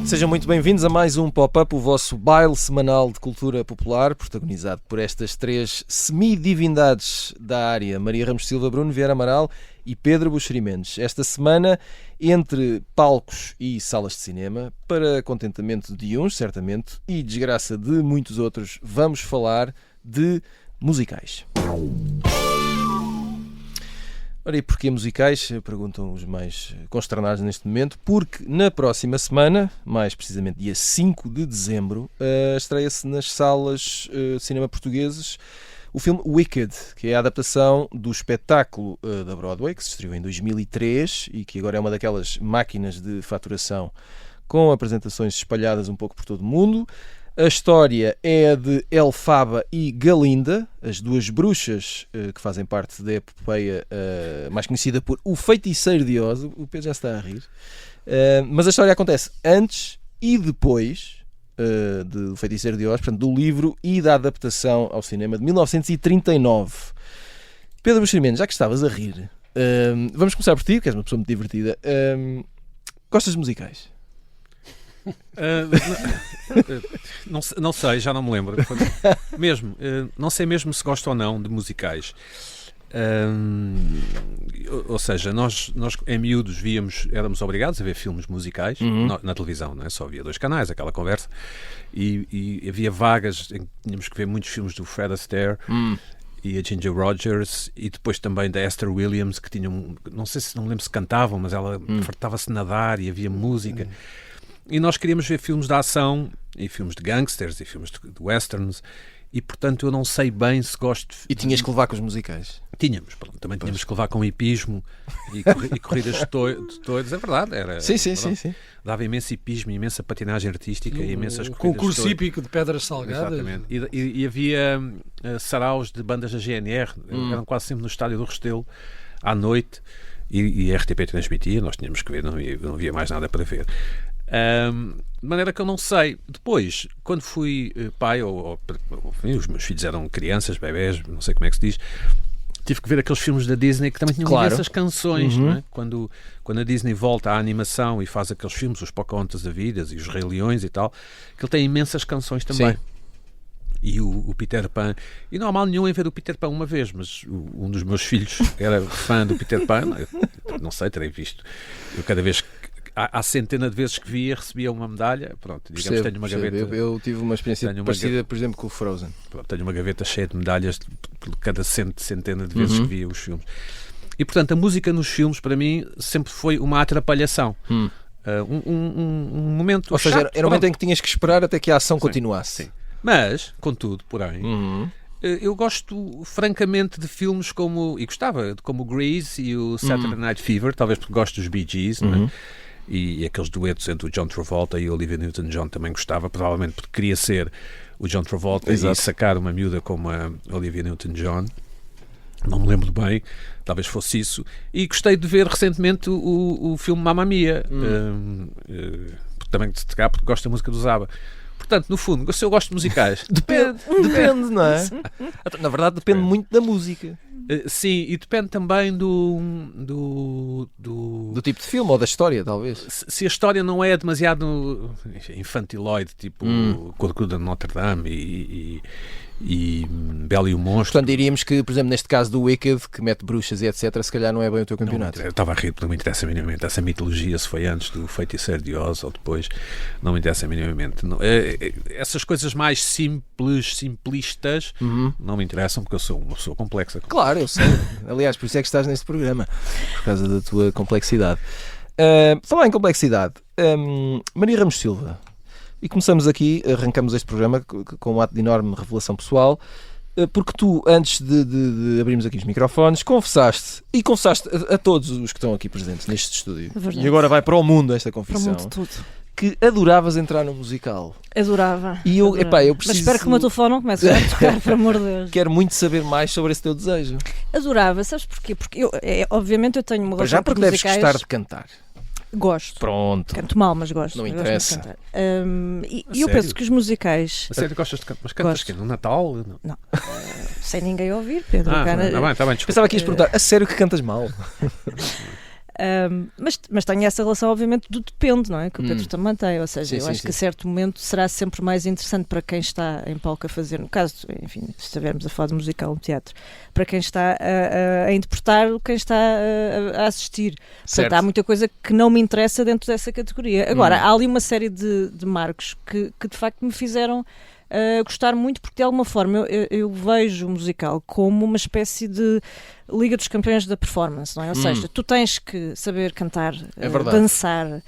Sejam muito bem-vindos a mais um Pop-Up, o vosso baile semanal de cultura popular, protagonizado por estas três semi-divindades da área, Maria Ramos Silva, Bruno Vieira Amaral e Pedro Buxeri Mendes. Esta semana, entre palcos e salas de cinema, para contentamento de uns, certamente, e desgraça de muitos outros, vamos falar de musicais. Ora, e porquê musicais? Perguntam os mais consternados neste momento. Porque na próxima semana, mais precisamente dia 5 de dezembro, estreia-se nas salas de cinema portugueses o filme Wicked, que é a adaptação do espetáculo da Broadway, que se estreou em 2003 e que agora é uma daquelas máquinas de faturação com apresentações espalhadas um pouco por todo o mundo. A história é a de Elfaba e Galinda, as duas bruxas que fazem parte da epopeia mais conhecida por O Feiticeiro de Oz. O Pedro já está a rir. Mas a história acontece antes e depois de O Feiticeiro de Oz, portanto, do livro e da adaptação ao cinema de 1939. Pedro Buxeri Mendes, já que estavas a rir, vamos começar por ti, que és uma pessoa muito divertida. Gostas de musicais? Não sei, já não me lembro mesmo, não sei mesmo se gosto ou não de musicais. Ou seja, nós em miúdos éramos obrigados a ver filmes musicais na televisão, não é? Só havia 2 canais, aquela conversa, e havia vagas em que tínhamos que ver muitos filmes do Fred Astaire e a Ginger Rogers, e depois também da Esther Williams, que tinham, não me lembro se cantavam, mas ela fartava-se de nadar e havia música. E nós queríamos ver filmes de ação e filmes de gangsters e filmes de westerns, e portanto eu não sei bem se gosto. E tinhas que levar com os musicais? Tínhamos, também tínhamos que levar com hipismo e corridas de toiros, é verdade. Era, sim. Dava imenso hipismo, imensa patinagem artística e imensas corridas. Concurso hípico de pedras salgadas. Exatamente. E havia saraus de bandas da GNR, eram quase sempre no Estádio do Restelo, à noite, e a RTP transmitia, nós tínhamos que ver, não havia mais nada para ver. De maneira que eu não sei. Depois, quando fui pai, enfim, os meus filhos eram crianças, bebés, não sei como é que se diz, tive que ver aqueles filmes da Disney que também tinham essas canções, não é? Quando a Disney volta à animação e faz aqueles filmes, os Pocahontas da vida e os Rei Leões e tal, que ele tem imensas canções também. Sim. E o Peter Pan, e não há mal nenhum em ver o Peter Pan uma vez, mas um dos meus filhos era fã do Peter Pan, não sei, terei visto. Eu cada vez há centena de vezes que via, recebia uma medalha. Pronto, digamos, tenho uma gaveta. Eu tive uma experiência parecida, por exemplo, com o Frozen. Pronto, tenho uma gaveta cheia de medalhas de cada centena de vezes que via os filmes. E portanto, a música nos filmes, para mim, sempre foi uma atrapalhação. Um momento. Ou seja, era um momento em que tinhas que esperar até que a ação continuasse. Sim. Mas, contudo, porém, eu gosto francamente de filmes como o Grease e o Saturday Night Fever, talvez porque gosto dos Bee Gees, não é? E aqueles duetos entre o John Travolta e o Olivia Newton-John também gostava, provavelmente porque queria ser o John Travolta. Exato. E sacar uma miúda como a Olivia Newton-John. Não me lembro bem, talvez fosse isso. E gostei de ver recentemente o filme Mamma Mia, também de destacar porque gosto da música do Zaba. Portanto, no fundo, se eu gosto de musicais... Depende, não é? Na verdade, depende muito da música. Sim, e depende também do tipo de filme ou da história, talvez. Se a história não é demasiado infantiloide, tipo Corcunda de Notre Dame e Bela e o Monstro. Portanto, diríamos que, por exemplo, neste caso do Wicked, que mete bruxas e etc., se calhar não é bem o teu campeonato. Eu estava a rir porque não me interessa minimamente. Essa mitologia, se foi antes do Feiticeiro de Oz ou depois, não me interessa minimamente. Não, essas coisas mais simplistas não me interessam, porque eu sou uma pessoa complexa. Claro, eu sei. Aliás, por isso é que estás neste programa, por causa da tua complexidade. Falar em complexidade, Maria Ramos Silva. E começamos aqui, arrancamos este programa com um ato de enorme revelação pessoal, porque tu, antes de abrirmos aqui os microfones, confessaste a todos os que estão aqui presentes neste estúdio, e agora vai para o mundo esta confissão, para o mundo todo, que adoravas entrar no musical. Adorava. E eu preciso... Mas espero que o meu telefone não comece a tocar, por amor de Deus. Quero muito saber mais sobre esse teu desejo. Adorava, sabes porquê? Porque obviamente eu tenho uma já porque deves gostar de cantar. Gosto. Pronto. Canto mal, mas gosto. Não Eu interessa. gosto de cantar. E eu sério? penso que os musicais... A sério, gostas de cantar? Mas cantas Gosto. quê? No Natal? Não. Sem ninguém ouvir, Pedro. Tá bem, desculpa. Pensava que ias perguntar, a sério que cantas mal? Mas tenho essa relação, obviamente, do depende, não é? Que o Pedro também tem. Ou seja, Sim, eu acho que a certo momento será sempre mais interessante para quem está em palco a fazer, no caso, enfim, se estivermos a falar de musical no teatro, para quem está a interpretar do que quem está a assistir. Certo. Portanto, há muita coisa que não me interessa dentro dessa categoria. Agora, há ali uma série de marcos que de facto me fizeram gostar muito, porque de alguma forma eu vejo o musical como uma espécie de Liga dos Campeões da performance, não é? Ou seja, tu tens que saber cantar, dançar,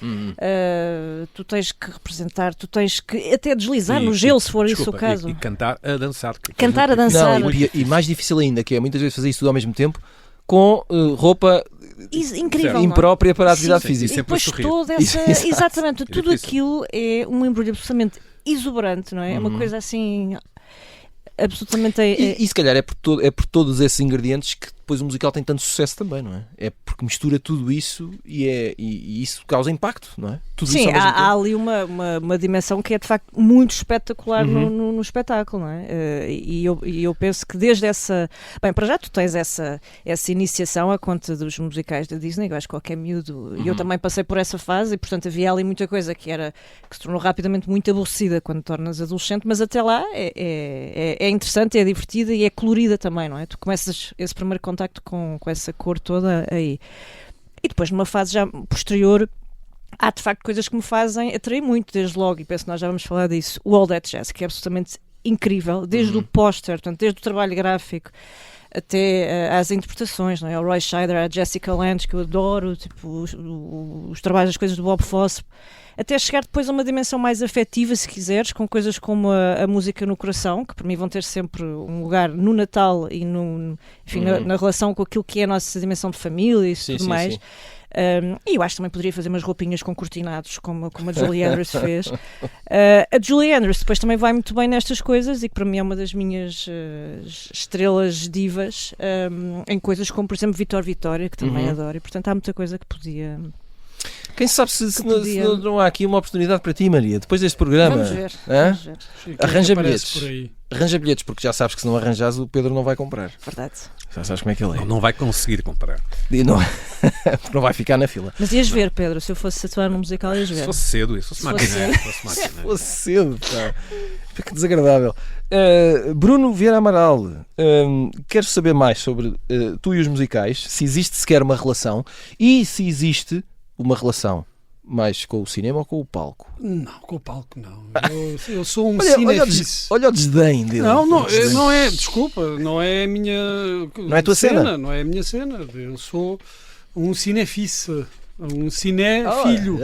tu tens que representar, tu tens que até deslizar no gelo, se for isso o caso. E cantar a dançar. Cantar a dançar. Não, e mais difícil ainda, que é muitas vezes fazer isso tudo ao mesmo tempo, com roupa incrível, imprópria para a atividade Sim, física. E depois toda essa... Exatamente, tudo aquilo é um embrulho absolutamente exuberante, não é? É uma coisa assim... absolutamente... E se calhar é por todos esses ingredientes que depois o musical tem tanto sucesso também, não é? É porque mistura tudo isso e isso causa impacto, não é? Tudo Sim, isso ao mesmo tempo. há ali uma dimensão que é de facto muito espetacular no espetáculo, não é? E eu penso que desde essa... Bem, para já tu tens essa iniciação à conta dos musicais da Disney, eu acho que qualquer miúdo... E eu também passei por essa fase e, portanto, havia ali muita coisa que se tornou rapidamente muito aborrecida quando te tornas adolescente, mas até lá é interessante, é divertida e é colorida também, não é? Tu começas esse primeiro contacto com essa cor toda aí. E depois, numa fase já posterior, há de facto coisas que me fazem atrair muito, desde logo, e penso que nós já vamos falar disso, o All That Jazz, que é absolutamente incrível, desde o póster, portanto, desde o trabalho gráfico até às interpretações, não é? O Roy Scheider, a Jessica Lange, que eu adoro, tipo, os trabalhos, as coisas do Bob Fosse, até chegar depois a uma dimensão mais afetiva, se quiseres, com coisas como a música no coração, que para mim vão ter sempre um lugar no Natal e na relação com aquilo que é a nossa dimensão de família e isso tudo mais. Sim. E eu acho que também poderia fazer umas roupinhas com cortinados, como a Julie Andrews fez. A Julie Andrews depois também vai muito bem nestas coisas e que para mim é uma das minhas estrelas divas, em coisas como, por exemplo, Vitor Vitória, que também adoro, e portanto há muita coisa que podia... Quem sabe se não há aqui uma oportunidade para ti, Maria, depois deste programa. Vamos ver. Arranja bilhetes. Arranja bilhetes, porque já sabes que se não arranjares o Pedro não vai comprar. Verdade. Já sabes como é que ele é. Não vai conseguir comprar. E não, porque não vai ficar na fila. Mas ias ver, Pedro, se eu fosse atuar num musical, ias ver. Se fosse cedo, se fosse máquina. Se fosse cedo, pá. Que desagradável. Bruno Vieira Amaral, quero saber mais sobre tu e os musicais, se existe sequer uma relação e se existe uma relação mais com o cinema ou com o palco? Não, com o palco não. Eu sou um cinéfilo. Olha o desdém dele. Não é, desculpa, não é a minha... Não é a tua cena? Não é a minha cena. Eu sou um cinéfilo. Um ciné-filho.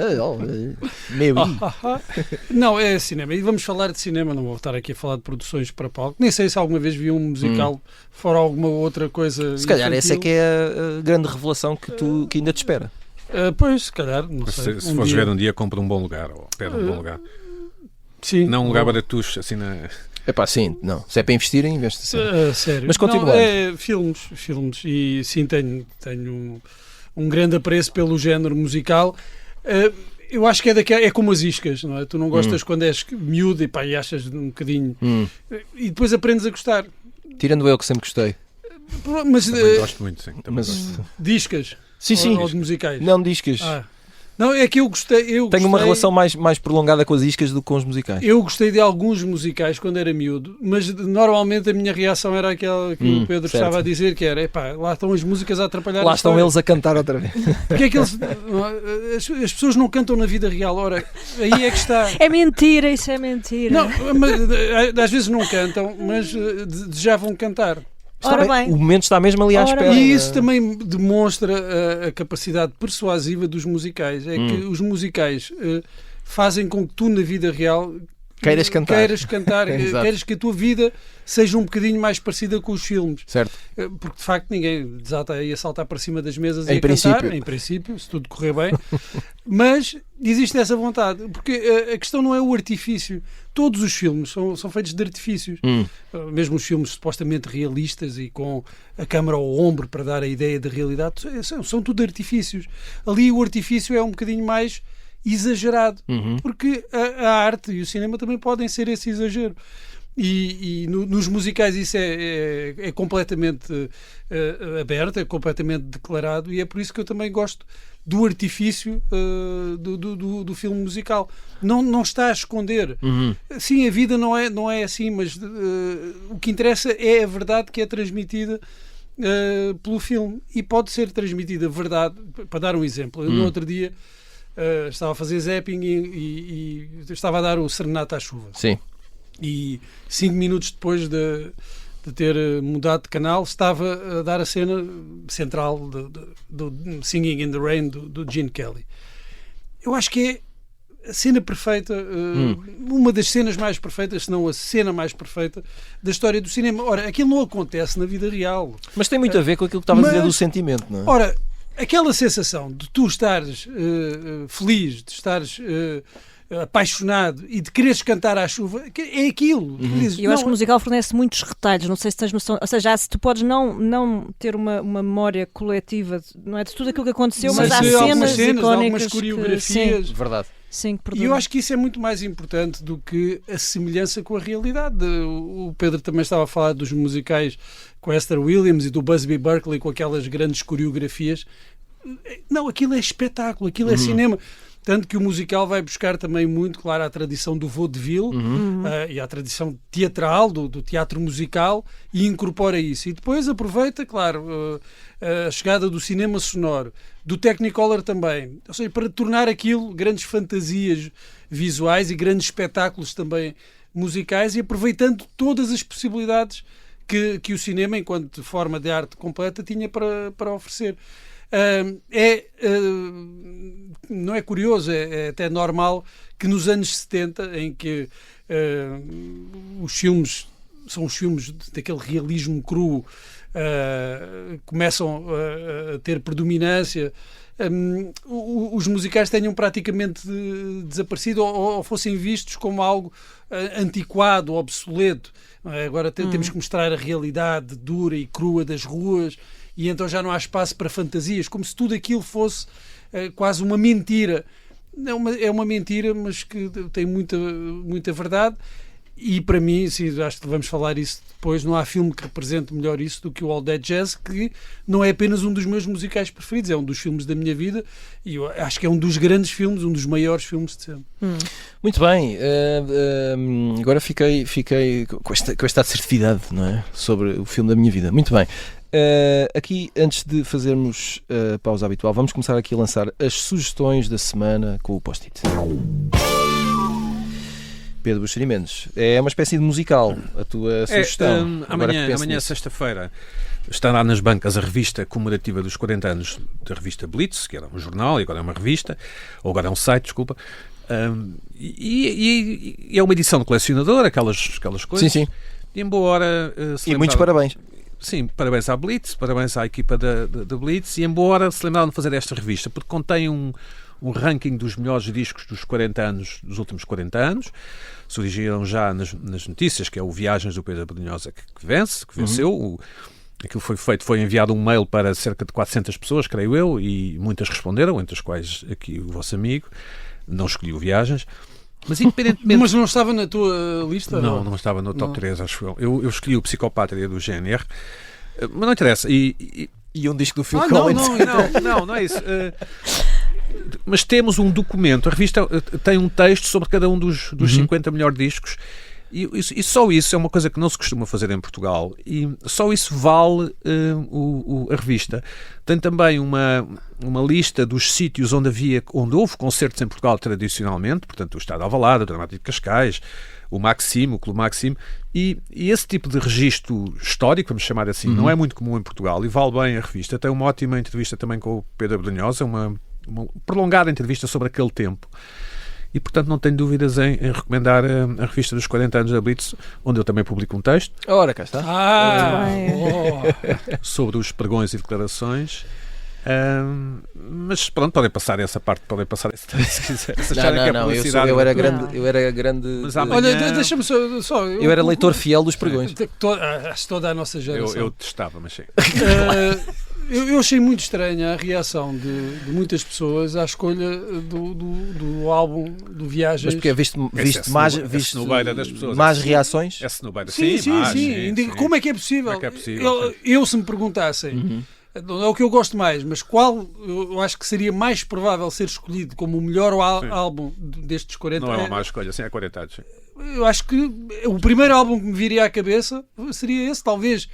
Não, é cinema. E vamos falar de cinema, não vou estar aqui a falar de produções para palco. Nem sei se alguma vez vi um musical fora alguma outra coisa. Se calhar essa é que é a grande revelação que ainda te espera. Pois, se calhar, não sei. Se fores ver um dia, compra um bom lugar ou pede um bom lugar. Sim. Não um lugar baratucho, assim na... Epá, sim, não. Se é para investir, investe sim. Sério. Mas continuando. Filmes. E sim, tenho um grande apreço pelo género musical. Eu acho que é como as iscas, não é? Tu não gostas quando és miúdo e achas um bocadinho. E depois aprendes a gostar. Tirando eu que sempre gostei. Mas, também gosto muito, sim. Discas? Sim. Ou de musicais? Não, discas. Não, é que eu gostei. Tenho uma relação mais prolongada com as iscas do que com os musicais. Eu gostei de alguns musicais quando era miúdo, mas normalmente a minha reação era aquela que o Pedro estava a dizer, que era, lá estão as músicas a atrapalhar. Lá estão eles a cantar outra vez. Porque é que as pessoas não cantam na vida real, ora, aí é que está. É mentira, isso é mentira. Não, mas, às vezes não cantam, mas desejavam cantar. Ora bem. O momento está mesmo ali à espera. E isso também demonstra a capacidade persuasiva dos musicais. É que os musicais fazem com que tu, na vida real, Queiras cantar. Exato. Queiras que a tua vida seja um bocadinho mais parecida com os filmes. Certo. Porque de facto ninguém desata ia saltar para cima das mesas Em e princípio. cantar, em princípio, se tudo correr bem. Mas existe essa vontade, porque a questão não é o artifício. Todos os filmes são feitos de artifícios. Mesmo os filmes supostamente realistas e com a câmara ao ombro para dar a ideia de realidade, são tudo artifícios. Ali o artifício é um bocadinho mais exagerado, porque a arte e o cinema também podem ser esse exagero. E nos musicais isso é completamente aberto, é completamente declarado, e é por isso que eu também gosto do artifício do filme musical. Não está a esconder. Sim, a vida não é assim, mas o que interessa é a verdade que é transmitida pelo filme, e pode ser transmitida verdade. Para dar um exemplo, eu no outro dia estava a fazer zapping e estava a dar o Serenata à Chuva. Sim. E 5 minutos depois de ter mudado de canal, estava a dar a cena central do Singing in the Rain do Gene Kelly. Eu acho que é a cena perfeita, uma das cenas mais perfeitas, se não a cena mais perfeita da história do cinema. Ora, aquilo não acontece na vida real. Mas tem muito a ver com aquilo que estavas a dizer do sentimento, não é? Ora, aquela sensação de tu estares feliz, de estares apaixonado e de quereres cantar à chuva, é aquilo. E eu acho que o musical fornece muitos retalhos, não sei se tens noção, ou seja, se tu podes não ter uma memória coletiva, não é de tudo aquilo que aconteceu, mas há cenas icónicas, algumas coreografias. Sim. Verdade. Sim, E eu acho que isso é muito mais importante do que a semelhança com a realidade. O Pedro também estava a falar dos musicais com Esther Williams e do Busby Berkeley com aquelas grandes coreografias. Não, aquilo é espetáculo, aquilo é cinema. Tanto que o musical vai buscar também muito, claro, a tradição do vaudeville e a tradição teatral, do teatro musical, e incorpora isso. E depois aproveita, claro, a chegada do cinema sonoro, do Technicolor também. Ou seja, para tornar aquilo grandes fantasias visuais e grandes espetáculos também musicais, e aproveitando todas as possibilidades que o cinema, enquanto forma de arte completa, tinha para oferecer. Não é curioso, é até normal que nos anos 70, em que os filmes são os filmes daquele realismo cru, começam a ter predominância, os musicais tenham praticamente desaparecido ou fossem vistos como algo antiquado, obsoleto. Agora temos que mostrar a realidade dura e crua das ruas, e então já não há espaço para fantasias, como se tudo aquilo fosse quase uma mentira. É uma mentira, mas que tem muita verdade. E para mim, sim, acho que vamos falar isso depois, não há filme que represente melhor isso do que o All That Jazz, que não é apenas um dos meus musicais preferidos, é um dos filmes da minha vida, e eu acho que é um dos grandes filmes, um dos maiores filmes de sempre. Muito bem, agora fiquei com esta assertividade, não é? Sobre o filme da minha vida. Muito bem. Aqui, antes de fazermos a pausa habitual, vamos começar aqui a lançar as sugestões da semana com o Post-it. Pedro Buxeri Mendes, é uma espécie de musical a tua sugestão. Amanhã sexta-feira, estará nas bancas a revista comemorativa dos 40 anos da revista Blitz, que era um jornal e agora é uma revista, ou agora é um site, desculpa. E é uma edição de colecionador, aquelas coisas. Sim. E embora e muitos parabéns. Sim, parabéns à Blitz, parabéns à equipa da Blitz, e embora se lembraram de fazer esta revista, porque contém um ranking dos melhores discos dos 40 anos, dos últimos 40 anos, surgiram já nas notícias, que é o Viagens do Pedro Brunhosa que venceu. Aquilo foi enviado um mail para cerca de 400 pessoas, creio eu, e muitas responderam, entre as quais aqui o vosso amigo. Não escolhi o Viagens. Mas independentemente... Mas não estava na tua lista? Não estava no top 3, acho eu. Eu escolhi o Psicopátria do GNR, mas não interessa. E um disco do Phil Collins. Não é isso. Mas temos um documento, a revista tem um texto sobre cada um dos 50 melhores discos, e só isso é uma coisa que não se costuma fazer em Portugal, e só isso vale a revista. Tem também uma lista dos sítios onde houve concertos em Portugal tradicionalmente, portanto o Estádio de Alvalade, o Dramático de Cascais, o Maxime, o Clube Maxime, e esse tipo de registro histórico, vamos chamar assim, não é muito comum em Portugal, e vale bem a revista. Tem uma ótima entrevista também com o Pedro Brunhosa, uma prolongada entrevista sobre aquele tempo. e, portanto, não tenho dúvidas em recomendar a revista dos 40 anos da Blitz, onde eu também publico um texto Ora, cá está. sobre os pregões e declarações. Mas pronto, podem passar essa parte, podem passar esse texto se quiserem. Se acharem que é publicidade. Eu era grande. Mas amanhã- Olha, deixa-me só. Eu era leitor fiel dos pregões. Acho toda a nossa geração. Eu testava, mas sim. Eu achei muito estranha a reação de muitas pessoas à escolha do álbum do Viagens. Mas porque viste mais senobeira das pessoas. más reações? É cenobeira. Sim. Sim. Como é que é possível? Como é que é possível? Eu se me perguntassem, não é o que eu gosto mais, mas qual eu acho que seria mais provável ser escolhido como o melhor álbum destes 40 Não é anos? uma má escolha, sim, é 40 anos. Sim. Eu acho que o primeiro álbum que me viria à cabeça seria esse, talvez.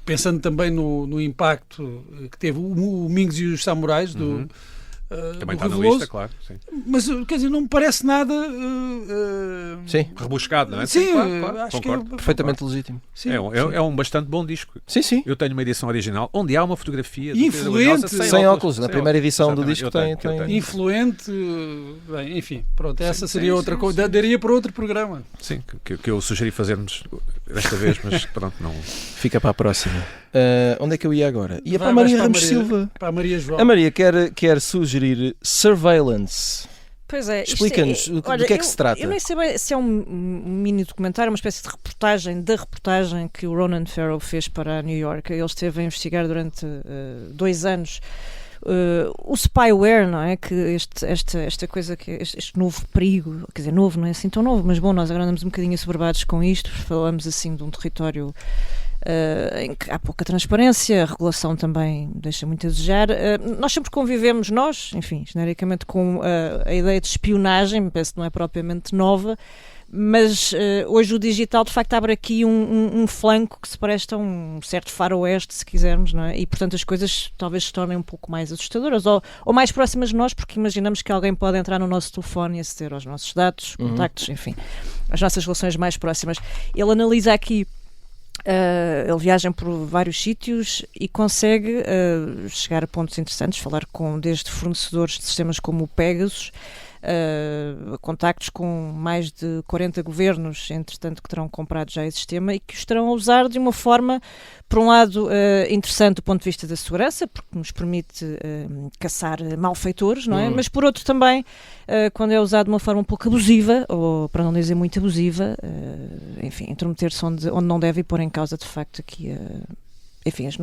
Pensando também no impacto que teve o Mingos e os Samurais Também do está na Reveloso. lista, claro. Sim. Mas, quer dizer, não me parece nada... Sim, Rebuscado, não é? Sim, claro, acho que concordo. perfeitamente legítimo. Sim, É um bastante bom disco. Sim. Eu tenho uma edição original onde há uma fotografia do Influente. Pedro Brunhosa Sem óculos. Na Sem primeira óculos. edição do Exatamente, disco eu tenho, tem. eu tenho. influente. Bem, enfim, pronto, essa Sim, seria sim, outra sim, coisa. sim. Daria para outro programa. Sim, que eu sugeri fazermos desta vez, mas pronto, não. Fica para a próxima. Onde é que eu ia agora? Ia para a Vais Maria para a Ramos Maria- Silva. Para a Maria João. A Maria quer sugerir Surveillance. Pois é, isto Explica-nos do que é que se trata. Eu nem sei bem se é um mini documentário, uma espécie de reportagem que o Ronan Farrow fez para a New York. Ele esteve a investigar durante 2 anos o spyware, não é? Que esta coisa, este novo perigo, quer dizer, novo, não é assim tão novo, mas bom, nós agora andamos um bocadinho assoberbados com isto, falamos assim de um território em que há pouca transparência, a regulação também deixa muito a desejar. Nós sempre convivemos, enfim, genericamente com a ideia de espionagem, me parece que não é propriamente nova, mas hoje o digital de facto abre aqui um flanco que se presta a um certo faroeste, se quisermos, não é? E portanto as coisas talvez se tornem um pouco mais assustadoras ou mais próximas de nós, porque imaginamos que alguém pode entrar no nosso telefone e aceder aos nossos dados, contactos, enfim, as nossas relações mais próximas. Ele analisa aqui. Ele viaja por vários sítios e consegue chegar a pontos interessantes, falar desde fornecedores de sistemas como o Pegasus, contactos com mais de 40 governos, entretanto, que terão comprado já esse sistema e que o estarão a usar de uma forma, por um lado, interessante do ponto de vista da segurança, porque nos permite caçar malfeitores, não é? Mas por outro também, quando é usado de uma forma um pouco abusiva, ou para não dizer muito abusiva, enfim, intrometer-se onde não deve e pôr em causa, de facto, aqui enfim, O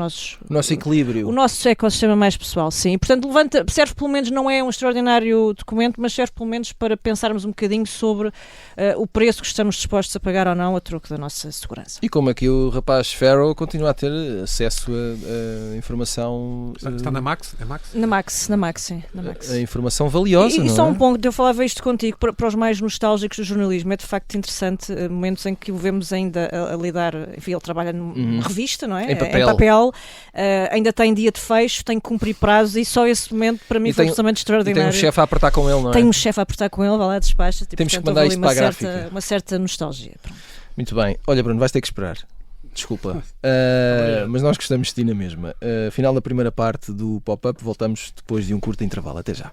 nosso equilíbrio. o nosso ecossistema mais pessoal, sim. Portanto, serve pelo menos, não é um extraordinário documento, mas serve pelo menos para pensarmos um bocadinho sobre o preço que estamos dispostos a pagar ou não a troco da nossa segurança. E como aqui o rapaz Farrow continua a ter acesso a informação. Está na Max? É Max? Na Max, sim. Na Max. A informação valiosa, E não só é? um ponto, eu falava isto contigo, para os mais nostálgicos do jornalismo, é de facto interessante momentos em que o vemos ainda a lidar, enfim, ele trabalha numa revista, não é? Em papel. Ainda tem dia de fecho, tem que cumprir prazos e só esse momento para mim E foi tem- absolutamente E tem extraordinário. um chefe a apertar com ele, não é? Tem um chefe a apertar com ele, vai lá, despacha. Temos que portanto, mandar houve isto ali para a gráfica. uma certa nostalgia. Pronto. Muito bem. Olha, Bruno, vais ter que esperar. Desculpa. Mas nós gostamos de ti na mesma. Final da primeira parte do Pop-Up. Voltamos depois de um curto intervalo. Até já.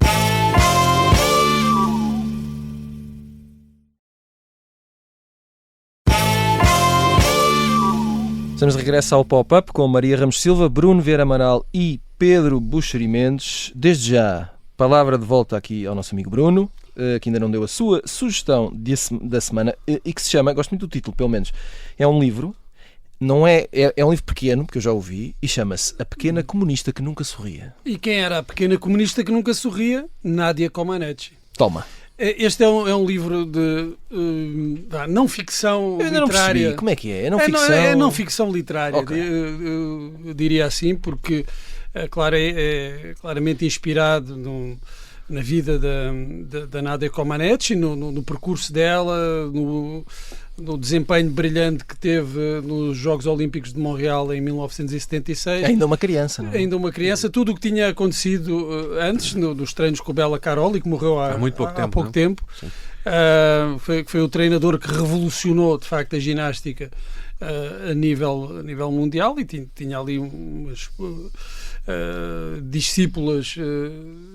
Estamos de regresso ao Pop-Up com Maria Ramos Silva, Bruno Vieira Amaral e Pedro Buxeri Mendes. Desde já, palavra de volta aqui ao nosso amigo Bruno, que ainda não deu a sua sugestão da semana e que se chama, gosto muito do título, pelo menos, é um livro, não é um livro pequeno, porque eu já ouvi, e chama-se A Pequena Comunista que Nunca Sorria. E quem era a pequena comunista que nunca sorria? Nádia Comaneci. Toma. Este é um livro de não ficção Eu ainda não literária. percebi. Como é que é? É não ficção? É não ficção literária, Ok. eu diria assim, porque claro, é claramente inspirado na vida da Nádia Comaneci, no percurso dela, no desempenho brilhante que teve nos Jogos Olímpicos de Montreal em 1976. Ainda uma criança, não é? Ainda uma criança, tudo o que tinha acontecido antes, dos treinos com o Bela Caroli, que morreu há muito pouco tempo, tempo. Foi o treinador que revolucionou, de facto, a ginástica a nível mundial, e tinha ali umas discípulas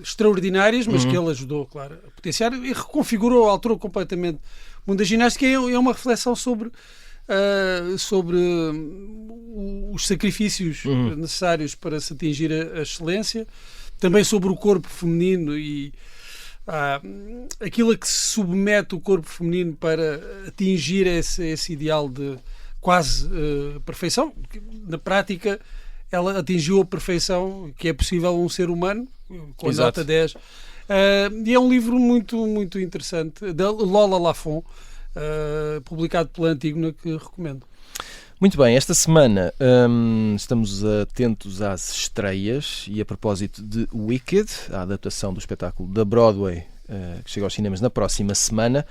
extraordinárias, mas que ele ajudou, claro, a potenciar e reconfigurou, alterou completamente o mundo da ginástica. É uma reflexão sobre os sacrifícios necessários para se atingir a excelência, também sobre o corpo feminino e aquilo a que se submete o corpo feminino para atingir esse ideal de quase perfeição. Na prática, ela atingiu a perfeição que é possível a um ser humano, com a nota 10. E é um livro muito, muito interessante, da Lola Lafont, publicado pela Antígona, que recomendo. Muito bem, esta semana estamos atentos às estreias e a propósito de Wicked, a adaptação do espetáculo da Broadway, que chega aos cinemas na próxima semana.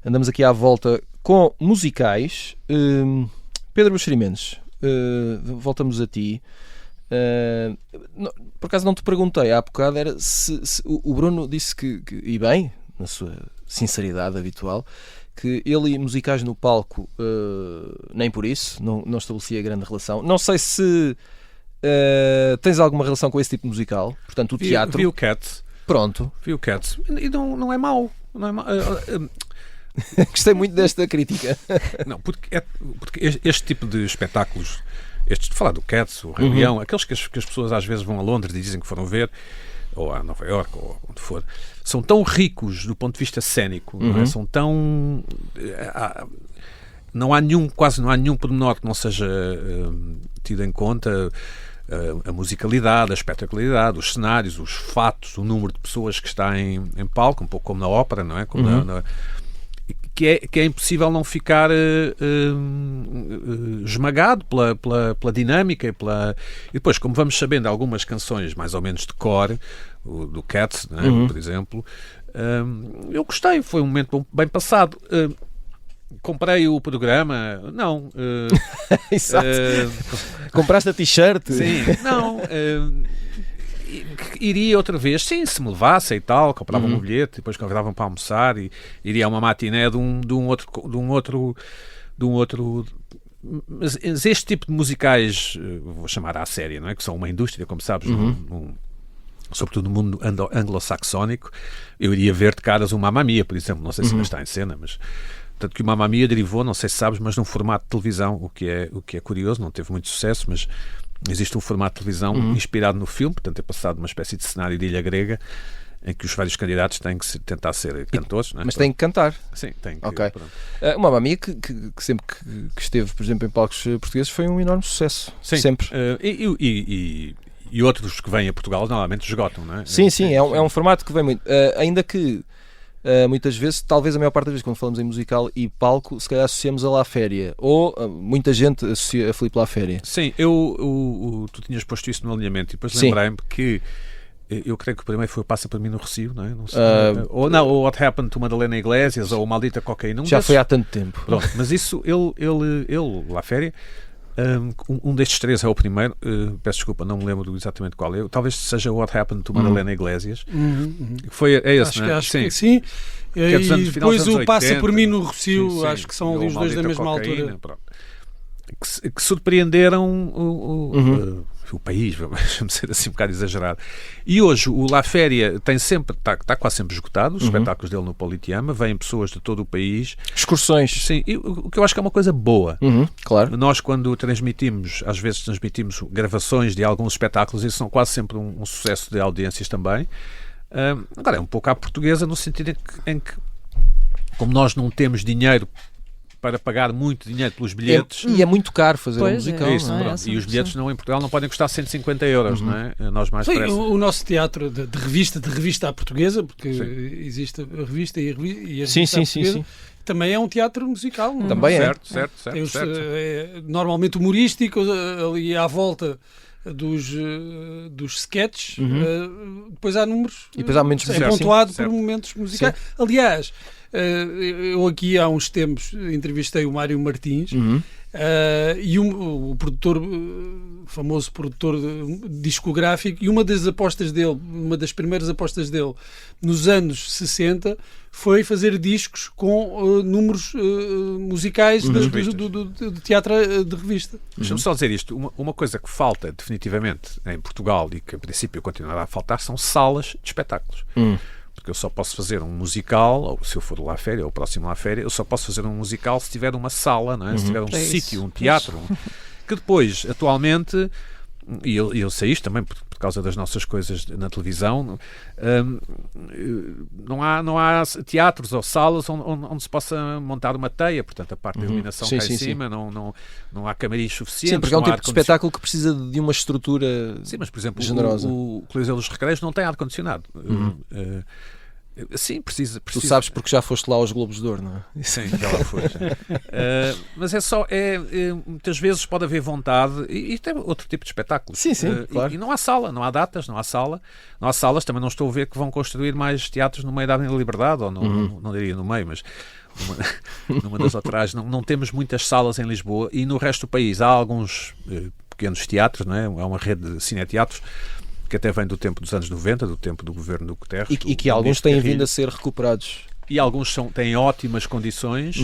Andamos aqui à volta com musicais. Pedro Buxeri Mendes, voltamos a ti. Por acaso não te perguntei há bocado, era se o Bruno disse que, e bem, na sua sinceridade habitual, que ele e musicais no palco, nem por isso, não estabelecia grande relação. Não sei se tens alguma relação com esse tipo de musical, portanto o teatro. Vi o Cats. Pronto. Vi o Cats. E não é mau. Não é mau. Gostei muito desta crítica. Não, porque este tipo de espetáculos, falar do Cats, o Rei Leão, aqueles que as pessoas às vezes vão a Londres e dizem que foram ver, ou a Nova Iorque, ou onde for, são tão ricos do ponto de vista cénico, não é? São tão... quase não há nenhum pormenor que não seja tido em conta. A musicalidade, a espetacularidade, os cenários, os fatos, o número de pessoas que está em palco, um pouco como na ópera, não é? Como que é impossível não ficar esmagado pela dinâmica e depois, como vamos sabendo, algumas canções mais ou menos de cor, do Cats, não é? Por exemplo, eu gostei, foi um momento bem passado. Comprei o programa? Não. Exato. Compraste a t-shirt? Sim. Não. Iria outra vez, sim, se me levasse e tal, comprava um bilhete, depois convidavam para almoçar e iria a uma matiné de um outro. Mas este tipo de musicais, vou chamar à série, não é? Que são uma indústria, como sabes, sobretudo no mundo anglo-saxónico. Eu iria ver de caras um Mamma Mia, por exemplo, não sei se ainda está em cena, mas tanto que o Mamma Mia derivou, não sei se sabes, mas num formato de televisão, o que é curioso, não teve muito sucesso, mas existe um formato de televisão inspirado no filme, portanto é passado uma espécie de cenário de Ilha Grega, em que os vários candidatos têm que tentar ser cantores, não é? Mas têm que cantar. Sim, têm que. Okay. O Mamma Mia, que sempre que esteve, por exemplo, em palcos portugueses, foi um enorme sucesso. Sim. Sempre. E outros que vêm a Portugal normalmente esgotam, não é? Sim, é um formato que vem muito. Ainda que muitas vezes, talvez a maior parte das vezes, quando falamos em musical e palco, se calhar associamos a La Féria, ou muita gente associa a Filipe La Féria. Sim, tu tinhas posto isso no alinhamento e depois lembrei-me que eu creio que o primeiro foi o Passa para mim no Recio, não é? Não sei, ou What Happened to Madalena Iglesias, ou Maldita Cocaína. Já foi há tanto tempo. Pronto, mas isso, ele La Féria, um destes três é o primeiro, peço desculpa, não me lembro exatamente qual é, talvez seja What Happened to Madalena Iglesias. É esse, não é? Acho que sim. E depois o Passa por mim no Recio, acho que são ali os dois da mesma altura. Que surpreenderam o país, vamos ser assim um bocado exagerado. E hoje o La Féria está quase sempre esgotado, os espetáculos dele no Politeama, vêm pessoas de todo o país. Excursões. Sim, o que eu acho que é uma coisa boa. Claro. Nós, quando transmitimos, às vezes transmitimos gravações de alguns espetáculos, e são quase sempre um sucesso de audiências também. Agora, é um pouco à portuguesa, no sentido em que como nós não temos dinheiro para pagar muito dinheiro pelos bilhetes. E é muito caro fazer um musical. Isso, não é? E os bilhetes em Portugal não podem custar 150 euros, não é? Nós mais o nosso teatro de revista à portuguesa, porque existe a revista e a revista sim. Também é um teatro musical. Não? Também é. Certo. Normalmente humorístico, ali à volta dos sketches, depois há números, e depois há momentos pontuado por momentos musicais. Sim. Aliás, eu aqui há uns tempos entrevistei o Mário Martins E o produtor, famoso produtor discográfico, e uma das primeiras apostas dele nos anos 60 foi fazer discos com números musicais de teatro de revista. Deixa-me só dizer isto, uma coisa que falta definitivamente em Portugal e que a princípio continuará a faltar são salas de espetáculos. Porque eu só posso fazer um musical, ou se eu for do La Féria, ou o próximo La Féria, eu só posso fazer um musical se tiver uma sala, não é? Se tiver um sítio, um teatro, que depois, atualmente, e eu sei isto também por causa das nossas coisas na televisão, não há teatros ou salas onde se possa montar uma teia, portanto a parte da iluminação cá em cima, não há camarins suficientes. Sim, porque é um tipo de espetáculo que precisa de uma estrutura mas por exemplo, generosa. O Coliseu dos Recreios não tem ar-condicionado. Sim, precisa. Tu sabes porque já foste lá aos Globos de Ouro, não é? Sim, já lá foi. Mas muitas vezes pode haver vontade e tem outro tipo de espetáculos. Sim, claro. E não há sala, não há datas, não há salas. Também não estou a ver que vão construir mais teatros no meio da Avenida Liberdade, ou não diria no meio, mas numa das outras. Não temos muitas salas em Lisboa, e no resto do país há alguns pequenos teatros, não é? Há uma rede de cineteatros que até vem do tempo dos anos 90, do tempo do governo do Guterres. E que alguns têm vindo a ser recuperados. E alguns têm ótimas condições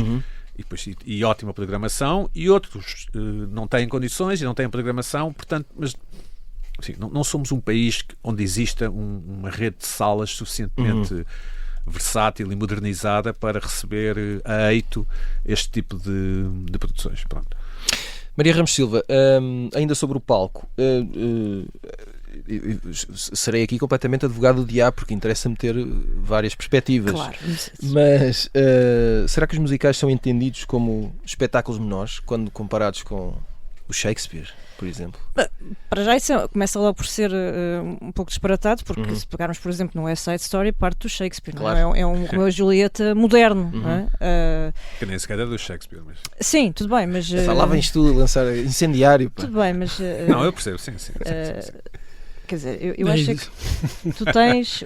e ótima programação, e outros não têm condições e não têm programação, portanto, mas assim, não somos um país onde exista uma rede de salas suficientemente versátil e modernizada para receber a eito este tipo de produções. Pronto. Maria Ramos Silva, ainda sobre o palco, serei aqui completamente advogado do diabo, porque interessa-me ter várias perspectivas. Claro. Mas será que os musicais são entendidos como espetáculos menores quando comparados com o Shakespeare, por exemplo? Para já isso começa logo por ser um pouco disparatado, porque se pegarmos, por exemplo, no West Side Story, parte do Shakespeare. Claro. Não é? É um Romeu e Julieta moderno. Não é? Que nem sequer é do Shakespeare. Mas... Sim, tudo bem, mas... Lá vens tu a lançar incendiário. Pá. Tudo bem, mas... não, eu percebo, sim. Quer dizer, eu acho que tu tens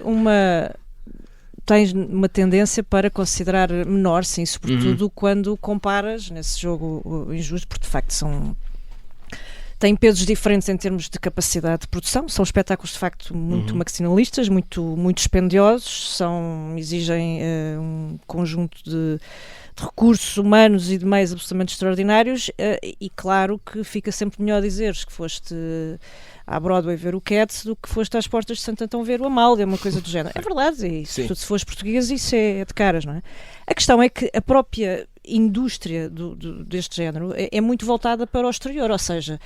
uma tendência para considerar menor, sim, sobretudo quando comparas nesse jogo injusto, porque de facto têm pesos diferentes em termos de capacidade de produção, são espetáculos de facto muito maximalistas, muito dispendiosos, exigem um conjunto de recursos humanos e de meios absolutamente extraordinários, e claro que fica sempre melhor dizeres que foste à Broadway ver o Cats do que foste às portas de Santo Antão ver o Amália, uma coisa do género. É verdade, e sobretudo se fores português isso é de caras, não é? A questão é que a própria indústria deste género é muito voltada para o exterior, ou seja,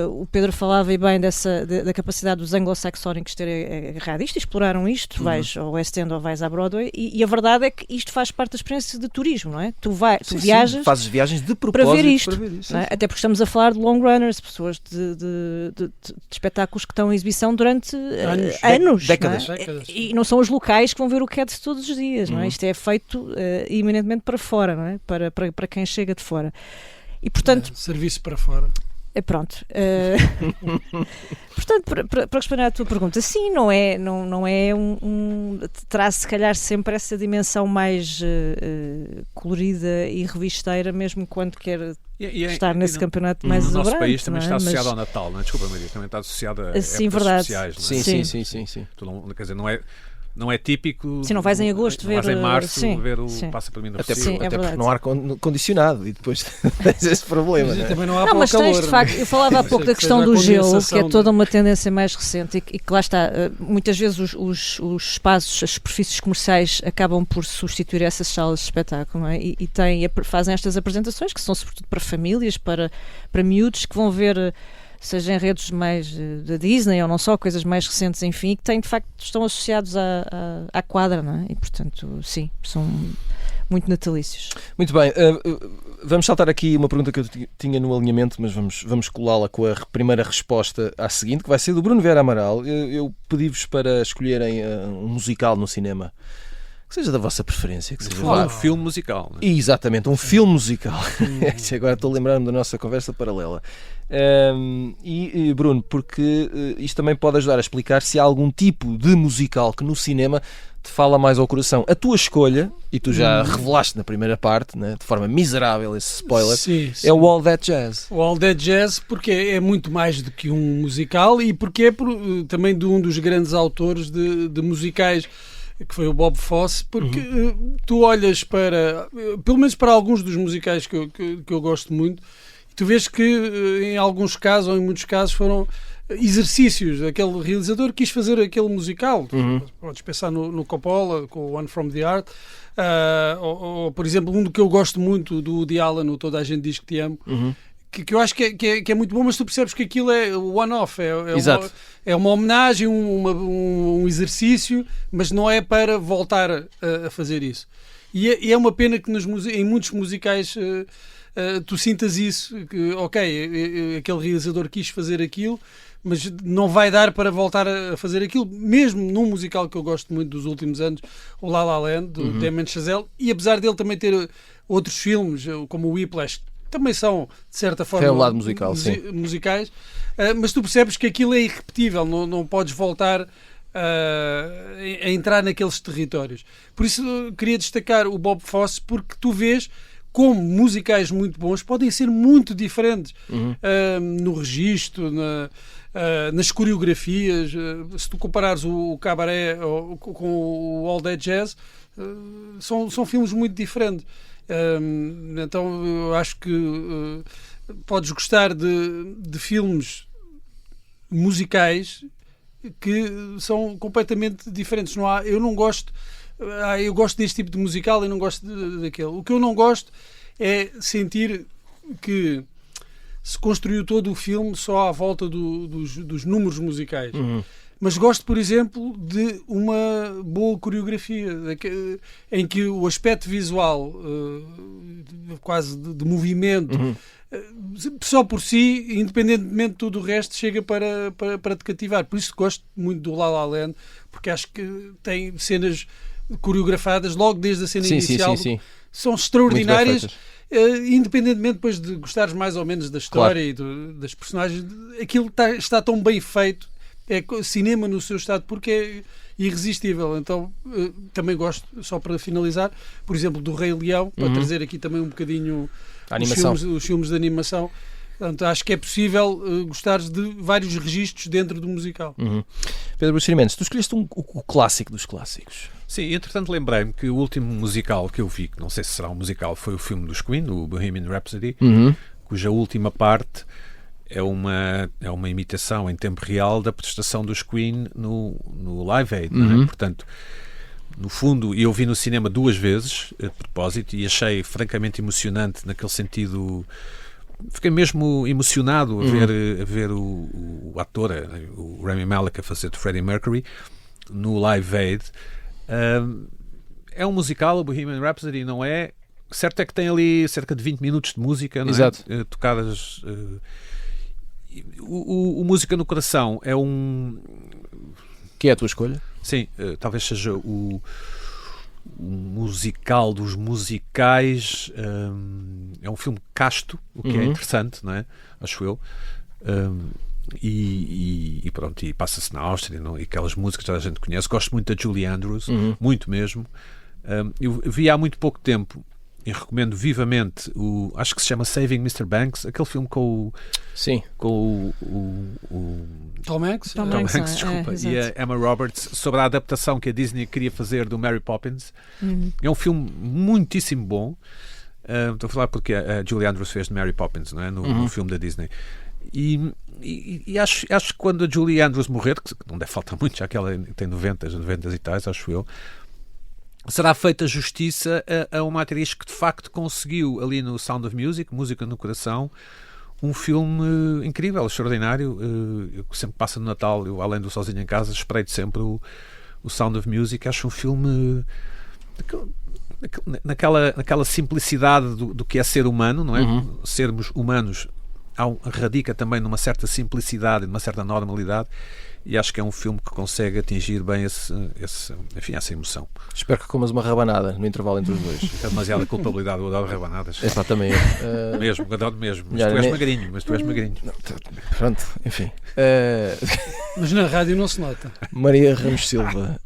o Pedro falava e bem da capacidade dos anglo-saxónicos terem agarrado isto e exploraram isto, vais ao West End ou vais à Broadway, e a verdade é que isto faz parte da experiência de turismo, não é? Tu viajas, fazes viagens de propósito para ver isto, não é? Até porque estamos a falar de long runners, pessoas de espetáculos que estão em exibição durante anos, décadas. Não é? E não são os locais que vão ver o Cats todos os dias, não é? Isto é feito eminentemente para fora, não é? Para quem chega de fora. E portanto, serviço para fora. Pronto. Portanto, para responder à tua pergunta, sim, não é terá se calhar sempre essa dimensão mais colorida e revisteira, mesmo quando quer estar nesse campeonato mais exuberante. No nosso país também está associado mas... ao Natal, não é? Desculpa, Maria, também está associado a sim, épocas verdade. especiais, não é? Sim. Quer dizer, não é típico. Se não vais em agosto ver... Vais em março ver o sim. Passa para mim no Até Recife. porque não há ar-condicionado e depois tens esse problema. Mas não é? também não há Não, mas calor, tens de facto, eu falava há pouco da questão do gelo, que é toda uma tendência mais recente e que lá está, muitas vezes os espaços, as superfícies comerciais acabam por substituir essas salas de espetáculo, não é? E fazem estas apresentações que são sobretudo para famílias, para miúdos que vão ver, seja em redes mais da Disney ou não só, coisas mais recentes, enfim, e que têm, de facto, estão associados à quadra, não é? E, portanto, sim, são muito natalícios. Muito bem, vamos saltar aqui uma pergunta que eu tinha no alinhamento, mas vamos colá-la com a primeira resposta à seguinte, que vai ser do Bruno Vieira Amaral. Eu pedi-vos para escolherem um musical no cinema, que seja da vossa preferência. Que seja um filme musical. Não é? Exatamente, um filme musical. Agora estou a lembrar-me da nossa conversa paralela. E Bruno, porque isto também pode ajudar a explicar se há algum tipo de musical que no cinema te fala mais ao coração. A tua escolha, e tu já revelaste na primeira parte, né, de forma miserável esse spoiler, Sim. é o All That Jazz. O All That Jazz, porque é muito mais do que um musical e porque é também de um dos grandes autores de musicais, que foi o Bob Fosse, porque tu olhas para, pelo menos para alguns dos musicais que eu gosto muito, e tu vês que em alguns casos, ou em muitos casos, foram exercícios. Aquele realizador quis fazer aquele musical. Podes pensar no Coppola, com o One From The Heart, ou, por exemplo, um do que eu gosto muito, do Woody Allen, o Toda a Gente Diz Que Te Amo, que eu acho que é muito bom, mas tu percebes que aquilo é one-off, é uma homenagem, um exercício, mas não é para voltar a fazer isso. E é uma pena que em muitos musicais tu sintas isso, que aquele realizador quis fazer aquilo, mas não vai dar para voltar a fazer aquilo, mesmo num musical que eu gosto muito dos últimos anos, o La La Land, do Damien Chazelle, e apesar dele também ter outros filmes, como o Whiplash, também são, de certa forma, é um lado musical, musicais, mas tu percebes que aquilo é irrepetível, não podes voltar a entrar naqueles territórios. Por isso queria destacar o Bob Fosse, porque tu vês como musicais muito bons podem ser muito diferentes no registro, nas coreografias. Se tu comparares o Cabaret com o All That Jazz, são filmes muito diferentes. Então eu acho que podes gostar de filmes musicais que são completamente diferentes. Eu não gosto. Eu gosto deste tipo de musical e não gosto daquele. O que eu não gosto é sentir que se construiu todo o filme só à volta dos números musicais. Mas gosto, por exemplo, de uma boa coreografia, em que o aspecto visual, quase de movimento, só por si, independentemente de tudo o resto, chega para te cativar. Por isso gosto muito do La La Land, porque acho que tem cenas coreografadas logo desde a cena inicial. Sim. São extraordinárias, independentemente depois de gostares mais ou menos da história, claro, e das personagens. Aquilo está tão bem feito, é cinema no seu estado, porque é irresistível. Então também gosto, só para finalizar, por exemplo, do Rei Leão, para trazer aqui também um bocadinho os filmes de animação. Portanto, acho que é possível gostares de vários registros dentro do musical. Pedro Buxerimentos, tu escolheste o clássico dos clássicos. Sim, entretanto lembrei-me que o último musical que eu vi, que não sei se será um musical, foi o filme dos Queen, o Bohemian Rhapsody, cuja última parte é uma imitação em tempo real da prestação dos Queen no Live Aid. Não é? Portanto, no fundo, eu vi no cinema 2 vezes, a propósito, e achei francamente emocionante naquele sentido. Fiquei mesmo emocionado a ver o ator, o Rami Malek, a fazer de Freddie Mercury no Live Aid. É um musical, o Bohemian Rhapsody, não é? Certo é que tem ali cerca de 20 minutos de música, não é? Exato. Tocadas. O Música no Coração é um... Que é a tua escolha? Sim, talvez seja o musical dos musicais. É um filme casto, o que é interessante, não é? Acho eu. E pronto, e passa-se na Áustria, não? E aquelas músicas que toda a gente conhece. Gosto muito da Julie Andrews, muito mesmo. Eu vi há muito pouco tempo e recomendo vivamente acho que se chama Saving Mr. Banks, aquele filme com o Tom Hanks? Tom Hanks, desculpa, e a Emma Roberts, sobre a adaptação que a Disney queria fazer do Mary Poppins. É um filme muitíssimo bom. Estou a falar porque a Julie Andrews fez de Mary Poppins, não é? No filme da Disney. E acho que quando a Julie Andrews morrer, que não deve faltar muito, já que ela tem 90 e tais, acho eu, será feita justiça a uma atriz que de facto conseguiu ali no Sound of Music, Música no Coração, um filme incrível, extraordinário. Eu sempre passo no Natal, eu, além do Sozinho em Casa, espreito sempre o Sound of Music. Acho um filme naquela simplicidade do que é ser humano, não é? Sermos humanos radica também numa certa simplicidade, numa certa normalidade, e acho que é um filme que consegue atingir bem essa emoção. Espero que comas uma rabanada no intervalo entre os dois. É demasiada culpabilidade, eu adoro rabanadas. É também Mesmo, adoro mesmo. Mas Melhor, tu és né? magrinho, Não, pronto, enfim. Mas na rádio não se nota. Maria Ramos Silva,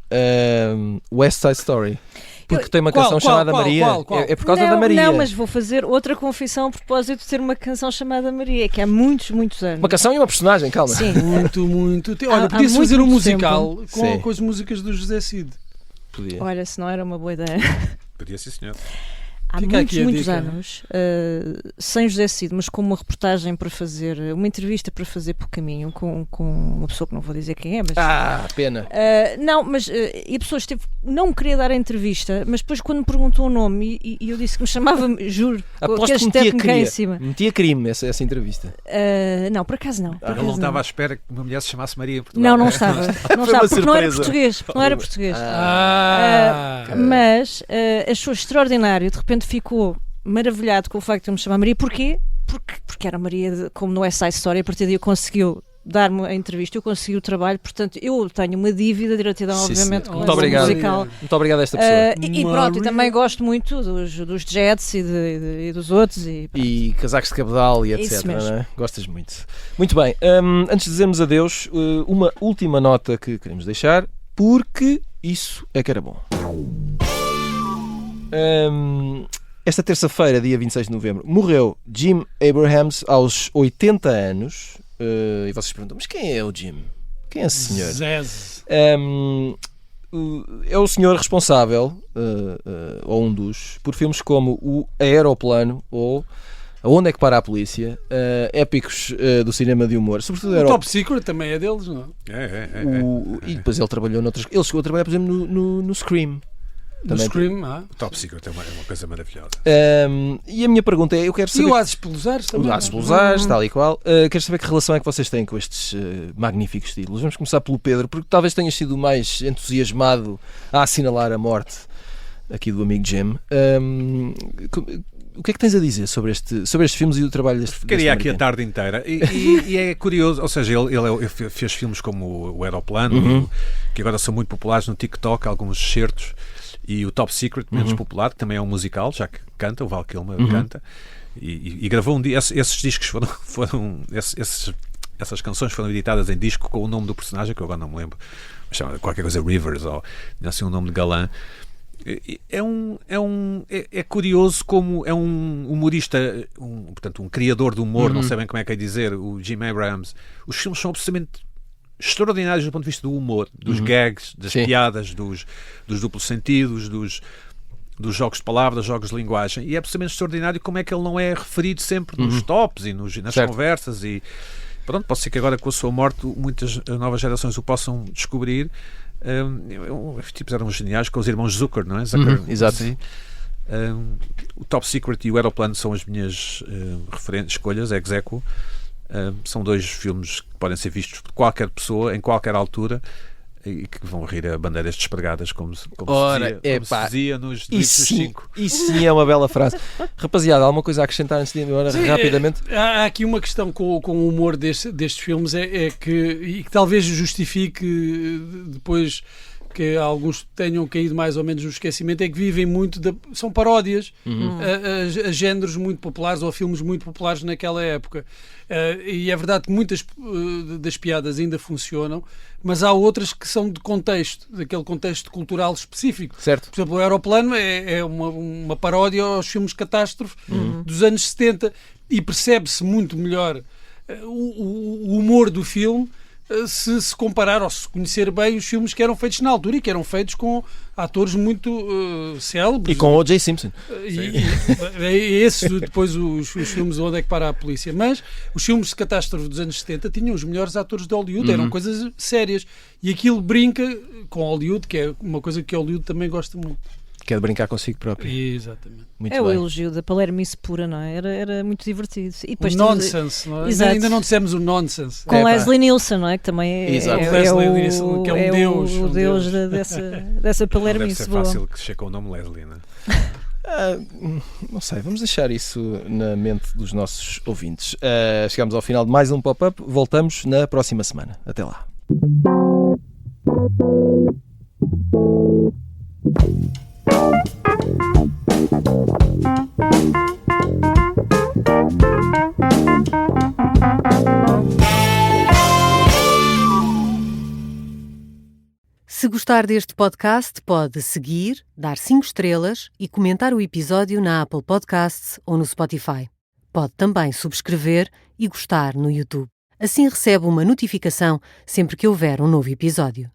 West Side Story. Porque tem uma Qual, canção qual, chamada qual, Maria. qual? É por causa não, da Maria. Não, mas vou fazer outra confissão a propósito de ter uma canção chamada Maria, que há muitos anos. Uma canção e uma personagem, calma. Sim. Muito tempo. Olha, Há podia-se muito, fazer um muito musical Sim. com as músicas do José Cid. Podia. Olha, se não era uma boa ideia. Podia sim, senhor. Há Fica aqui a muitos dica. anos, sem José Cid, mas com uma reportagem para fazer, uma entrevista para fazer pelo caminho com uma pessoa que não vou dizer quem é, mas... Pena. Não, mas e a pessoa esteve, não queria dar a entrevista, mas depois quando me perguntou o nome e eu disse que me chamava, juro, com Aposto aqueles que metia técnica em cima. Metia crime essa entrevista. Não, por acaso não. Ele não estava à espera que uma mulher se chamasse Maria em Portugal. Não estava. Não Foi estava, uma porque não era surpresa. português. Não era português. Mas achou extraordinário, de repente ficou maravilhado com o facto de eu me chamar Maria. Porquê? Porque era Maria, como no West Side Story, a partir daí conseguiu dar-me a entrevista, eu consegui o trabalho, portanto eu tenho uma dívida de gratidão, Sim, obviamente, sim. com Muito essa obrigado. musical. Muito obrigado a esta pessoa. E pronto, e também gosto muito dos Jets e dos outros. E casacos de cabedal e etc. Isso mesmo. Não é? Gostas muito. Muito bem. Antes de dizermos adeus, uma última nota que queremos deixar, porque isso é que era bom. Esta terça-feira, dia 26 de novembro, morreu Jim Abrahams aos 80 anos. E vocês perguntam, mas quem é o Jim? Quem é esse senhor? Zez. É o senhor responsável, ou um dos, por filmes como o Aeroplano ou Aonde é que para a polícia, épicos do cinema de humor, sobretudo O Top Secret também é deles, não é? É. E depois ele trabalhou noutras. Ele chegou a trabalhar, por exemplo, no Scream. No Também. Scream, O Top Secret é uma coisa maravilhosa. E a minha pergunta é: eu quero E saber. o Ases Pelusares também. Os Ases Pelusares, tal e qual. Quero saber que relação é que vocês têm com estes magníficos títulos. Vamos começar pelo Pedro, porque talvez tenhas sido o mais entusiasmado a assinalar a morte aqui do amigo Jim. O que é que tens a dizer sobre estes filmes e o trabalho deste Ficaria aqui a americano? tarde inteira. E é curioso, ou seja, ele fez filmes como o Aeroplano, que agora são muito populares no TikTok, alguns excertos, e o Top Secret, menos popular, que também é um musical, já que canta, o Val Kilmer canta, e gravou um dia. Esses discos essas canções foram editadas em disco com o nome do personagem, que eu agora não me lembro, mas chama qualquer coisa Rivers, ou assim um nome de galã. É curioso como é um humorista, portanto um criador de humor, não sei bem como é que é dizer, o Jim Abrahams. Os filmes são absolutamente extraordinários do ponto de vista do humor, dos gags, das piadas, dos duplos sentidos, dos jogos de palavras, jogos de linguagem, e é absolutamente extraordinário como é que ele não é referido sempre nos tops e nas conversas. E pronto, pode ser que agora com a sua morte muitas novas gerações o possam descobrir. Os tipos eram geniais, com os irmãos Zucker, não é? Exato. Sim. O Top Secret e o Aeroplano são as minhas escolhas, ex aequo. São dois filmes que podem ser vistos por qualquer pessoa, em qualquer altura, e que vão rir a bandeiras despregadas, como se dizia nos livros dos 5. Isso sim é uma bela frase. Rapaziada, há alguma coisa a acrescentar antes de ir embora, rapidamente? Há aqui uma questão com o humor destes filmes, e que talvez justifique depois que alguns tenham caído mais ou menos no esquecimento, é que vivem muito são paródias a géneros muito populares ou a filmes muito populares naquela época. E é verdade que muitas das piadas ainda funcionam, mas há outras que são de contexto, daquele contexto cultural específico. Certo. Por exemplo, o Aeroplano é uma paródia aos filmes catástrofe dos anos 70, e percebe-se muito melhor o humor do filme se comparar ou se conhecer bem os filmes que eram feitos na altura e que eram feitos com atores muito célebres. E com O.J. Simpson. Esses depois os filmes Onde é que para a polícia. Mas os filmes de catástrofe dos anos 70 tinham os melhores atores de Hollywood, eram coisas sérias. E aquilo brinca com Hollywood, que é uma coisa que Hollywood também gosta muito. Quer brincar consigo próprio. Exatamente. Muito é bem. o elogio da palermice pura, não é? Era muito divertido. E depois O nonsense, não é? Exato. Ainda não dissemos o nonsense. Com Leslie Nielsen, não é? Que também é, Exato. Leslie Nielsen, que é um deus. o deus dessa Não deve palermice ser boa. fácil que chegue com o nome Leslie, não é? Não sei, vamos deixar isso na mente dos nossos ouvintes. Chegamos ao final de mais um pop-up. Voltamos na próxima semana. Até lá. Se gostar deste podcast, pode seguir, dar 5 estrelas e comentar o episódio na Apple Podcasts ou no Spotify. Pode também subscrever e gostar no YouTube. Assim recebe uma notificação sempre que houver um novo episódio.